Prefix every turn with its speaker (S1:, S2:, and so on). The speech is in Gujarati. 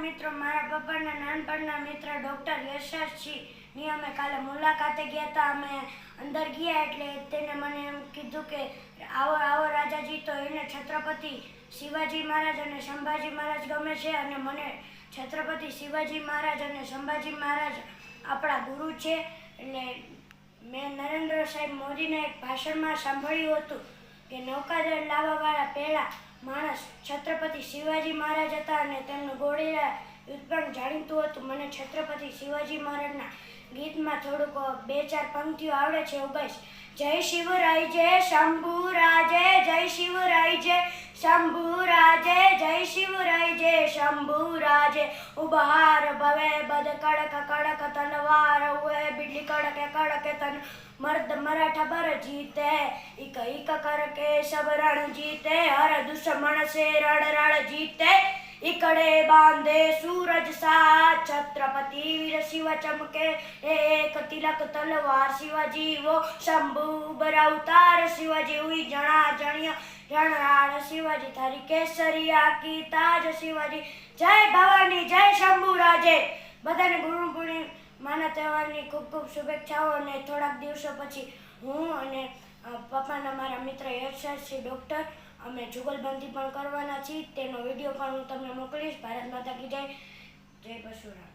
S1: મિત્રો, મારા પપ્પાના નાનપણના મિત્ર ડૉક્ટર યશસ્વીની અમે કાલે મુલાકાતે ગયા હતા. અમે અંદર ગયા એટલે તેને મને એમ કીધું કે આવો આવો રાજાજી. તો એને છત્રપતિ શિવાજી મહારાજ અને સંભાજી મહારાજ ગમે છે અને મને છત્રપતિ શિવાજી મહારાજ અને સંભાજી મહારાજ આપણા ગુરુ છે. એટલે મેં નરેન્દ્ર સાહેબ મોદીના એક ભાષણમાં સાંભળ્યું હતું કે નૌકાદળ લાવવાવાળા પહેલા માણસ છત્રપતિ શિવાજી મહારાજ હતા અને તેમનું ગોળીલા યુદ્ધ પણ જાણીતું હતું. મને છત્રપતિ શિવાજી મહારાજના ગીતમાં થોડુંક 2-4 પંક્તિઓ આવડે છે, એવું ગાઈશ. જય શિવરાય જય શંભુ રાજે, જય શિવરાય જય શંભુ રાજે, જય શિવરાય જય શંભુ રાજે. ઉબહાર ભવે બદ કડક કડક તલવાર હુએ બિજલી કડકે કડકે તન મર્દ મરાઠા બર જીતે, ઇક ઇક કરકે સબ રણ જીતે, હર દુશ્મન से रण रण जीते, इकड़े बांधे सूरज सा छत्रपति वीर शिव चमके, एक तिलक तलवार शिवाजी वो शंभू बरा उतार शिवाजी हुई जणा जणिया रणराण शिवाजी थारी केसरिया की ताज शिवाजी. जय भवानी जय शंभू राजे. બધાને ગુરુ પૂર્ણિમાના તહેવારની ખૂબ ખૂબ શુભેચ્છાઓ. અને થોડાક દિવસો પછી હું અને પપ્પાના મારા મિત્ર યશસ્વી ડૉક્ટર અમે જુગલબંધી પણ કરવાના છીએ. તેનો વિડીયો પણ હું તમને મોકલીશ. ભારત માતા કી જય. જય પરશુરામ.